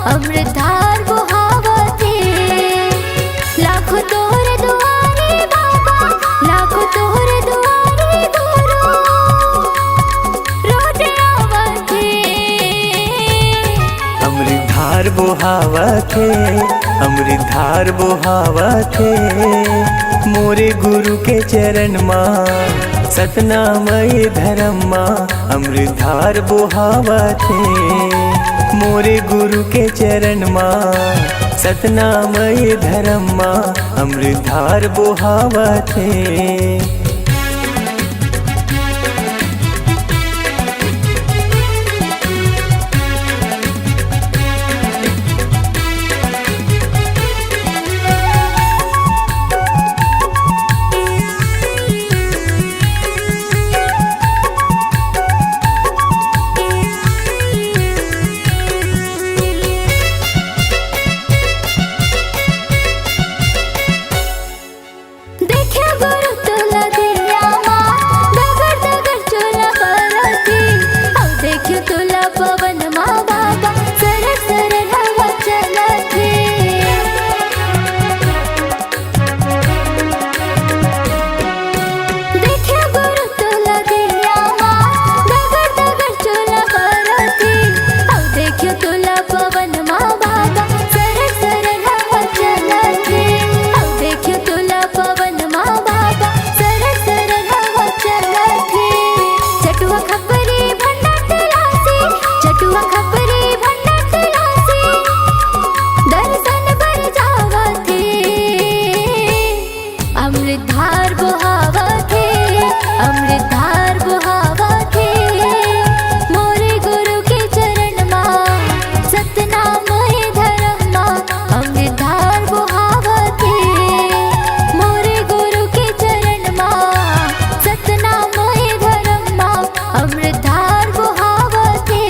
अमृतधार बुहावते। लाखों तोहरे दुआरे बाबा, लाखों तोहरे दुआरे गुरु रोज आवते। अमृतधार बुहावते, अमृतधार बुहावते, मोरे गुरु के चरण माँ सतनामय धर्म माँ अमृतधार बुहावते। मोरे गुरु के चरण माँ सतनामय धर्म माँ अमृतधार बुहावते। अमृतधार बुहावते, अमृतधार बुहावते, मोरे गुरु के चरण माँ सतनामय धर्म माँ अमृतधार बुहावते। मोरे गुरु के चरण माँ सतनामय धर्म माँ अमृतधार बुहावते।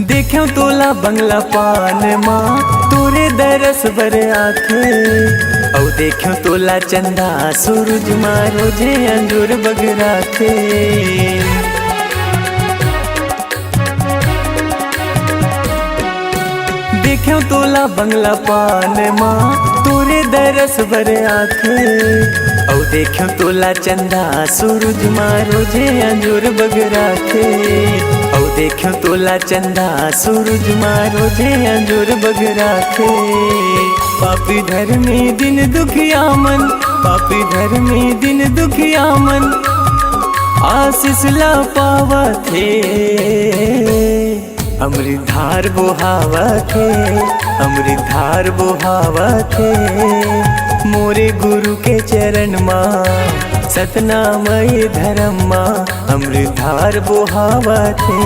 देख्यो तोला बंगला पान माँ तोरे दरस बर आखे। औ देख्यो तोला चंदा सूरज माँ रोजे अंजूर बगरा थे। देख्यो तोला बंगला पान माँ तोरे दरस बर आखे। औ देख्यो तोला चंदा सूरज माँ रोजे अंजूर बगरा थे। औ देख्यो तोला चंदा सूरज माँ रोजे अंजूर बगरा थे। पापी धर्मी दिन दुखिया मन, पापी धर्मी दिन दुखिया मन आशीष ला पावथे। अमृतधार बुहावते, अमृतधार बुहावते, मोरे गुरु के चरण माँ सतनामय धर्म माँ अमृतधार बुहावते।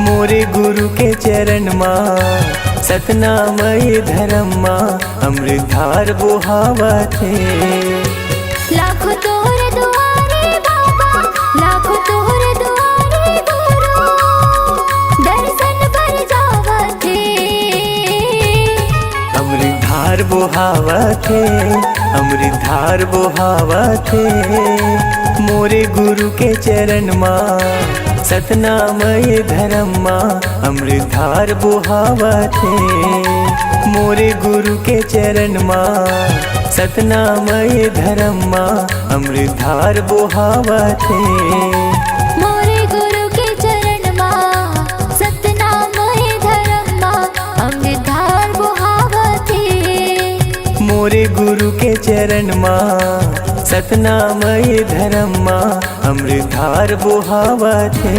मोरे गुरु के चरण माँ सतनामय धर्म माँ अमृतधार बुहावते। लाखों तोहरे दुआरे बाबा, लाखों तोहरे दुआरे गुरु दर्शन पर जावते। अमृतधार बुहावते, अमृतधार बुहावते, मोरे गुरु के चरण माँ सतनामय धर्म माँ अमृतधार बुहावते। मोरे गुरु के चरण माँ सतनामय धर्म माँ अमृतधार बुहावते। मोरे गुरु के चरण माँ सतनामय धर्म माँ अमृतधार बुहावते। मोरे गुरु के चरण माँ सतनामय धर्म माँ अमृतधार बुहावते।